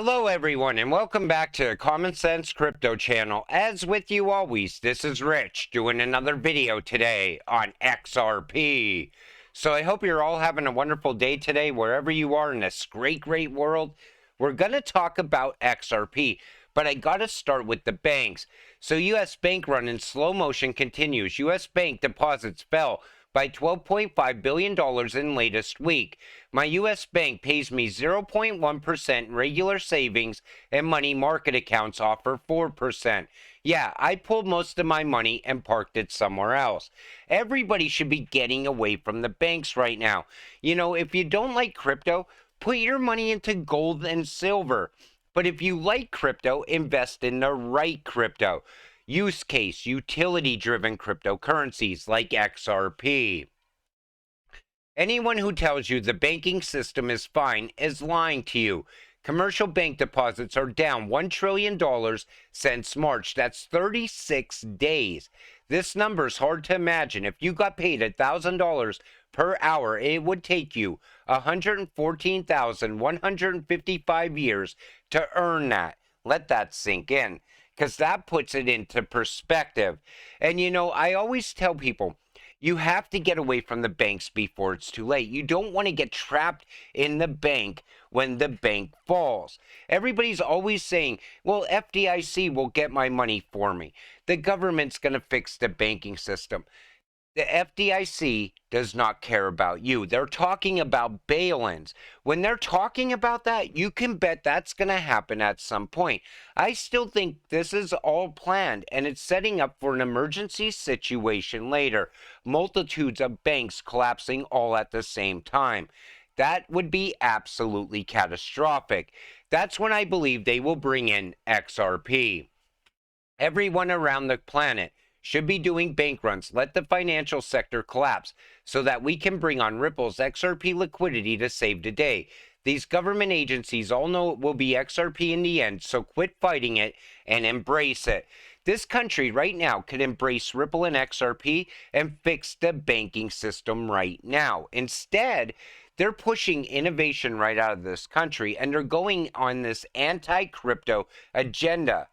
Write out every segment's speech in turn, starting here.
Hello everyone and welcome back to Common Sense Crypto channel. As with you always, this is Rich doing another video today on XRP. So I hope you're all having a wonderful day today wherever you are in this great world. We're going to talk about XRP, but I got to start with the banks. So US bank run in slow motion continues. US bank deposits fell by $12.5 billion in latest week. My U.S. bank pays me 0.1% regular savings and money market accounts offer 4%. Yeah, I pulled most of my money and parked it somewhere else. Everybody should be getting away from the banks right now. You know, if you don't like crypto, put your money into gold and silver. But if you like crypto, invest in the right crypto. Use case, utility-driven cryptocurrencies like XRP. Anyone who tells you the banking system is fine is lying to you. Commercial bank deposits are down $1 trillion since March. That's 36 days. This number's hard to imagine. If you got paid $1,000 per hour, it would take you 114,155 years to earn that. Let that sink in, because that puts it into perspective. And you know, I always tell people, you have to get away from the banks before it's too late. You don't want to get trapped in the bank when the bank falls. Everybody's always saying, well, FDIC will get my money for me. The government's going to fix the banking system. The FDIC does not care about you. They're talking about bail-ins. When they're talking about that, you can bet that's going to happen at some point. I still think this is all planned, and it's setting up for an emergency situation later. Multitudes of banks collapsing all at the same time. That would be absolutely catastrophic. That's when I believe they will bring in XRP. Everyone around the planet should be doing bank runs. Let the financial sector collapse so that we can bring on Ripple's XRP liquidity to save the day. These government agencies all know it will be XRP in the end, so quit fighting it and embrace it. This country right now could embrace Ripple and XRP and fix the banking system right now. Instead, they're pushing innovation right out of this country, and they're going on this anti-crypto agenda.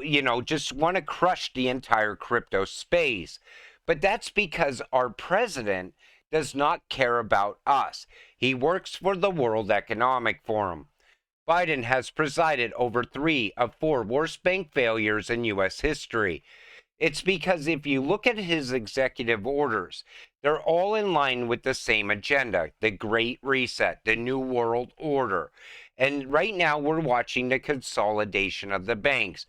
You know, just want to crush the entire crypto space. But that's because our president does not care about us. He works for the World Economic Forum. Biden has presided over 3 of 4 worst bank failures in U.S. history. It's because if you look at his executive orders, they're all in line with the same agenda, the Great Reset, the New World Order. And right now we're watching the consolidation of the banks.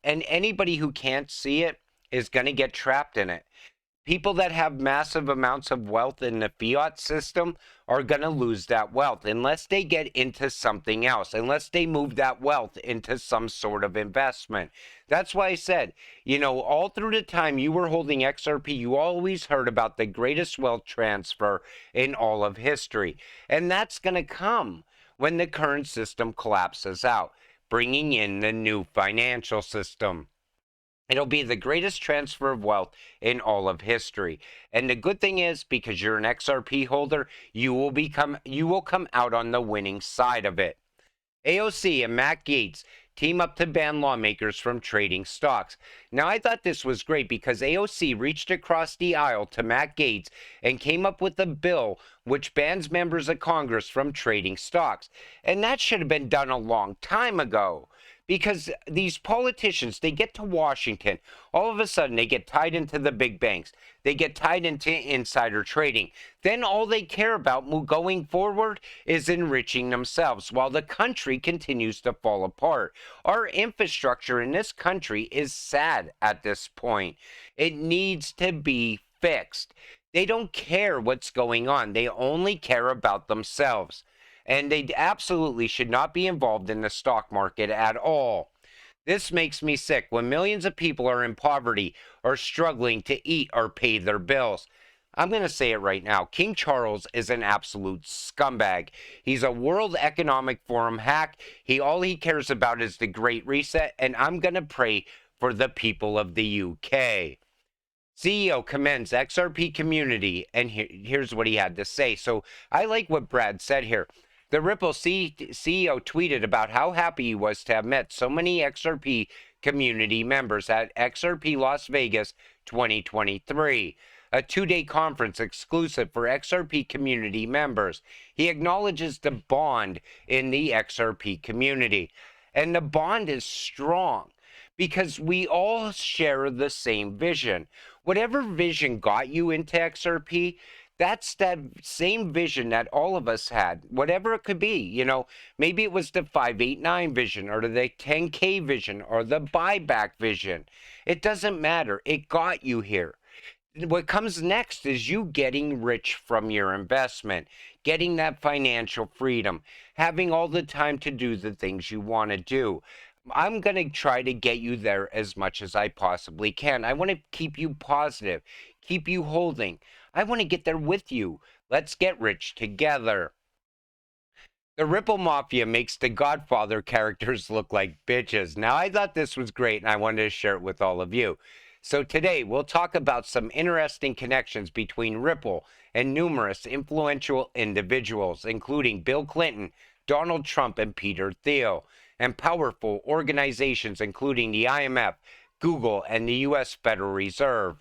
And anybody who can't see it is going to get trapped in it. People that have massive amounts of wealth in the fiat system are going to lose that wealth unless they get into something else, unless they move that wealth into some sort of investment. That's why I said, you know, all through the time you were holding XRP, you always heard about the greatest wealth transfer in all of history. And that's going to come when the current system collapses out, bringing in the new financial system. It'll be the greatest transfer of wealth in all of history. And the good thing is, because you're an XRP holder, you will come out on the winning side of it. AOC and Matt Gaetz team up to ban lawmakers from trading stocks. Now, I thought this was great because AOC reached across the aisle to Matt Gaetz and came up with a bill which bans members of Congress from trading stocks. And that should have been done a long time ago. Because these politicians, they get to Washington, all of a sudden they get tied into the big banks. They get tied into insider trading. Then all they care about going forward is enriching themselves while the country continues to fall apart. Our infrastructure in this country is sad at this point. It needs to be fixed. They don't care what's going on. They only care about themselves. And they absolutely should not be involved in the stock market at all. This makes me sick when millions of people are in poverty or struggling to eat or pay their bills. I'm going to say it right now. King Charles is an absolute scumbag. He's a World Economic Forum hack. All he cares about is the Great Reset, and I'm going to pray for the people of the UK. CEO commends XRP community, and here's what he had to say. So I like what Brad said here. The Ripple CEO tweeted about how happy he was to have met so many XRP community members at XRP Las Vegas 2023, a two-day conference exclusive for XRP community members. He acknowledges the bond in the XRP community. And the bond is strong because we all share the same vision. Whatever vision got you into XRP, that's that same vision that all of us had, whatever it could be. Maybe it was the 589 vision or the 10K vision or the buyback vision. It doesn't matter. It got you here. What comes next is you getting rich from your investment, getting that financial freedom, having all the time to do the things you want to do. I'm going to try to get you there as much as I possibly can. I want to keep you positive, keep you holding. I want to get there with you. Let's get rich together. The Ripple Mafia makes the Godfather characters look like bitches. Now, I thought this was great, and I wanted to share it with all of you. So today, we'll talk about some interesting connections between Ripple and numerous influential individuals, including Bill Clinton, Donald Trump, and Peter Thiel, and powerful organizations including the IMF, Google, and the U.S. Federal Reserve.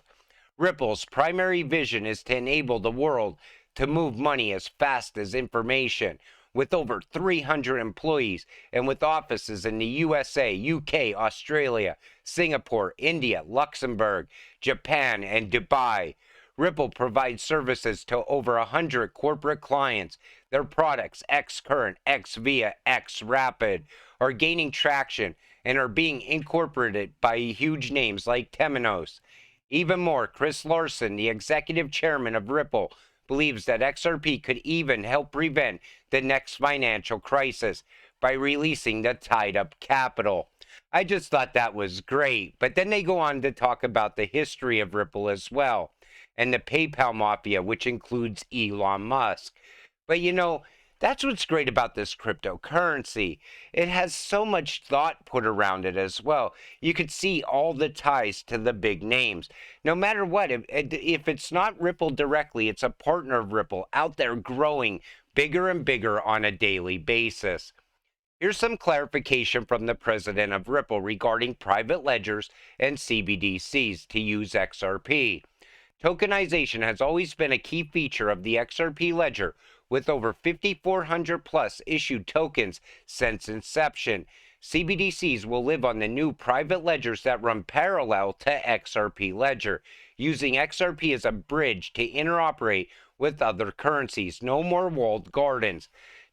Ripple's primary vision is to enable the world to move money as fast as information. With over 300 employees and with offices in the USA, UK, Australia, Singapore, India, Luxembourg, Japan, and Dubai, Ripple provides services to over 100 corporate clients. Their products, XCurrent, XVIA, XRapid, are gaining traction and are being incorporated by huge names like Temenos. Even more, Chris Larsen, the executive chairman of Ripple, believes that XRP could even help prevent the next financial crisis by releasing the tied-up capital. I just thought that was great. But then they go on to talk about the history of Ripple as well, and the PayPal mafia, which includes Elon Musk. But that's what's great about this cryptocurrency. It has so much thought put around it as well. You could see all the ties to the big names. No matter what, if it's not Ripple directly, it's a partner of Ripple out there growing bigger and bigger on a daily basis. Here's some clarification from the president of Ripple regarding private ledgers and CBDCs to use XRP. Tokenization has always been a key feature of the XRP ledger, with over 5,400 plus issued tokens since inception. CBDCs will live on the new private ledgers that run parallel to XRP Ledger, using XRP as a bridge to interoperate with other currencies. No more walled gardens.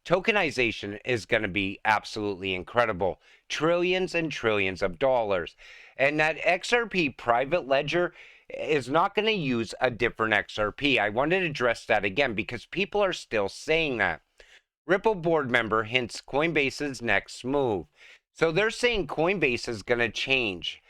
Tokenization is going to be absolutely incredible. Trillions and trillions of dollars. And that XRP private ledger is not going to use a different XRP. I wanted to address that again because people are still saying that. Ripple board member hints Coinbase's next move. So they're saying Coinbase is going to change.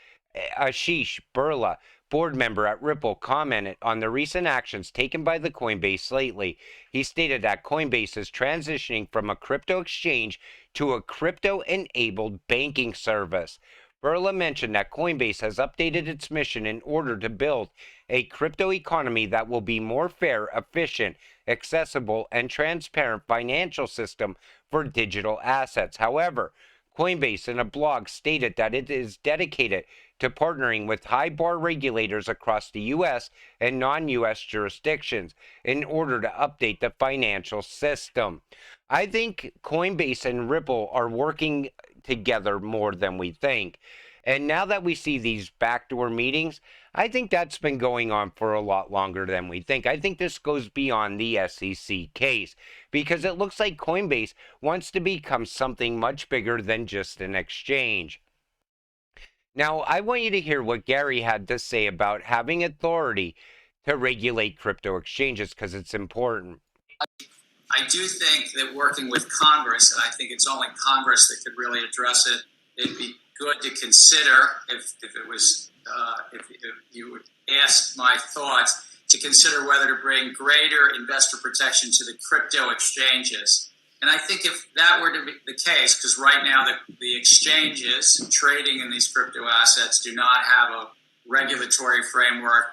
Ashish Birla, board member at Ripple, commented on the recent actions taken by the Coinbase lately. He stated that Coinbase is transitioning from a crypto exchange to a crypto-enabled banking service. Birla mentioned that Coinbase has updated its mission in order to build a crypto economy that will be more fair, efficient, accessible, and transparent financial system for digital assets. However, Coinbase in a blog stated that it is dedicated to partnering with high-bar regulators across the U.S. and non-U.S. jurisdictions in order to update the financial system. I think Coinbase and Ripple are working together more than we think. And now that we see these backdoor meetings, I think that's been going on for a lot longer than we think. I think this goes beyond the SEC case because it looks like Coinbase wants to become something much bigger than just an exchange. Now, I want you to hear what Gary had to say about having authority to regulate crypto exchanges because it's important. I do think that working with Congress, and I think it's only Congress that could really address it, it'd be good to consider, if you would ask my thoughts, to consider whether to bring greater investor protection to the crypto exchanges. And I think if that were to be the case, because right now the exchanges trading in these crypto assets do not have a regulatory framework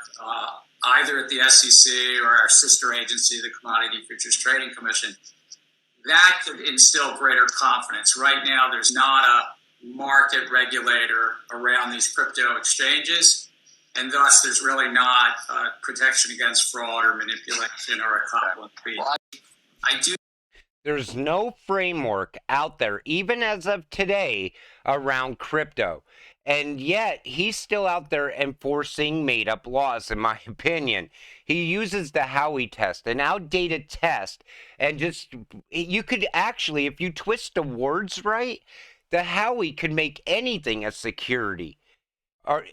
either at the SEC or our sister agency, the Commodity Futures Trading Commission, that could instill greater confidence. Right now, there's not a market regulator around these crypto exchanges, and thus there's really not protection against fraud or manipulation or a coupling fee. I do. There's no framework out there, even as of today, around crypto. And yet, he's still out there enforcing made up laws, in my opinion. He uses the Howey test, an outdated test, and just, you could actually, if you twist the words right, the Howey could make anything a security. Or,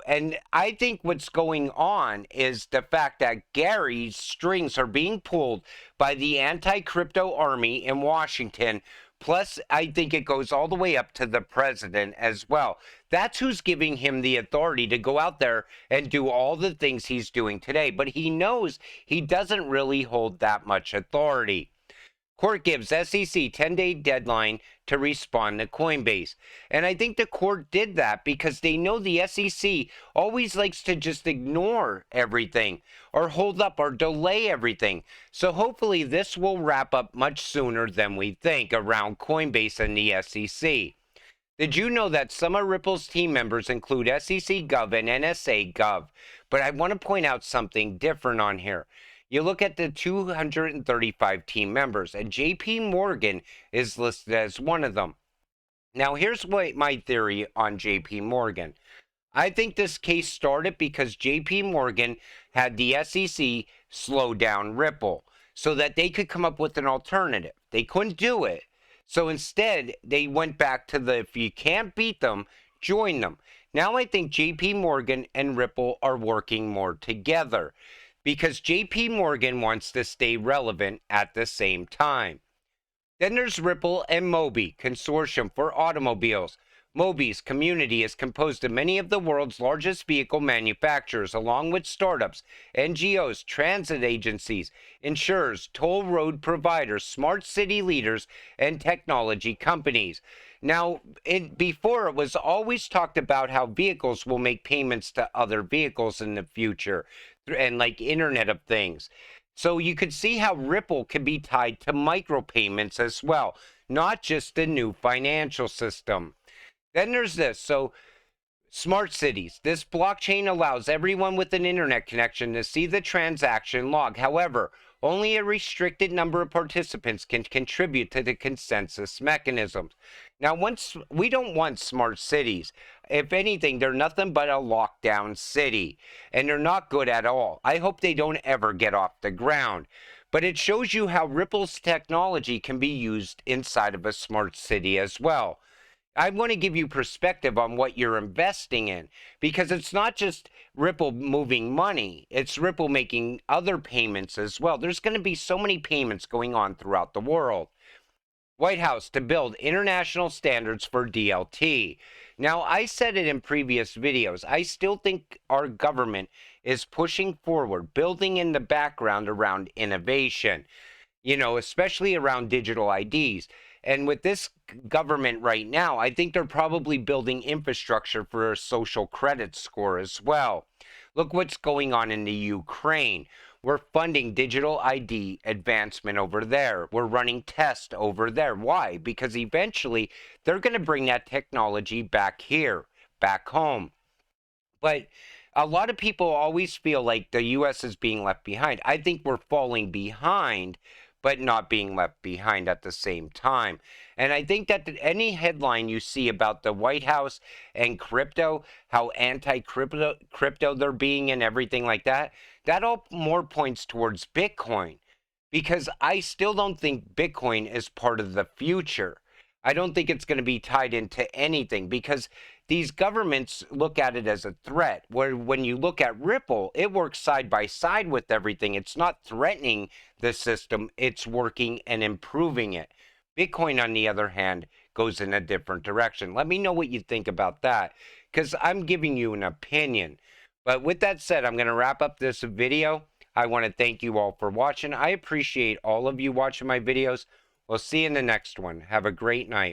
and I think what's going on is the fact that Gary's strings are being pulled by the anti-crypto army in Washington. Plus, I think it goes all the way up to the president as well. That's who's giving him the authority to go out there and do all the things he's doing today. But he knows he doesn't really hold that much authority. Court gives SEC 10-day deadline to respond to Coinbase. And I think the court did that because they know the SEC always likes to just ignore everything or hold up or delay everything. So hopefully this will wrap up much sooner than we think around Coinbase and the SEC. Did you know that some of Ripple's team members include SEC Gov and NSA Gov? But I want to point out something different on here. You look at the 235 team members, and JP Morgan is listed as one of them. Now, here's my theory on JP Morgan. I think this case started because JP Morgan had the SEC slow down Ripple so that they could come up with an alternative. They couldn't do it. So instead, they went back to the, if you can't beat them, join them. Now I think JP Morgan and Ripple are working more together, because JP Morgan wants to stay relevant at the same time. Then there's Ripple and Mobi, Consortium for Automobiles. Mobi's community is composed of many of the world's largest vehicle manufacturers, along with startups, NGOs, transit agencies, insurers, toll road providers, smart city leaders, and technology companies. Now, before it was always talked about how vehicles will make payments to other vehicles in the future, and like Internet of Things. So you could see how Ripple can be tied to micropayments as well, not just the new financial system. Then there's this. So smart cities. This blockchain allows everyone with an internet connection to see the transaction log. However, only a restricted number of participants can contribute to the consensus mechanisms. Now, we don't want smart cities. If anything, they're nothing but a lockdown city, and they're not good at all. I hope they don't ever get off the ground. But it shows you how Ripple's technology can be used inside of a smart city as well. I want to give you perspective on what you're investing in, because it's not just Ripple moving money, it's Ripple making other payments as well. There's going to be so many payments going on throughout the world. White House to build international standards for DLT. Now, I said it in previous videos. I still think our government is pushing forward, building in the background around innovation, especially around digital IDs. And with this government right now, I think they're probably building infrastructure for a social credit score as well. Look what's going on in the Ukraine. We're funding digital ID advancement over there. We're running tests over there. Why? Because eventually they're going to bring that technology back here, back home. But a lot of people always feel like the U.S. is being left behind. I think we're falling behind, but not being left behind at the same time. And I think that any headline you see about the White House and crypto, how anti-crypto they're being and everything like that, that all more points towards Bitcoin. Because I still don't think Bitcoin is part of the future. I don't think it's going to be tied into anything, because these governments look at it as a threat, where when you look at Ripple, it works side by side with everything. It's not threatening the system, it's working and improving it. Bitcoin, on the other hand, goes in a different direction. Let me know what you think about that, because I'm giving you an opinion. But with that said, I'm going to wrap up this video. I want to thank you all for watching. I appreciate all of you watching my videos. We'll see you in the next one. Have a great night.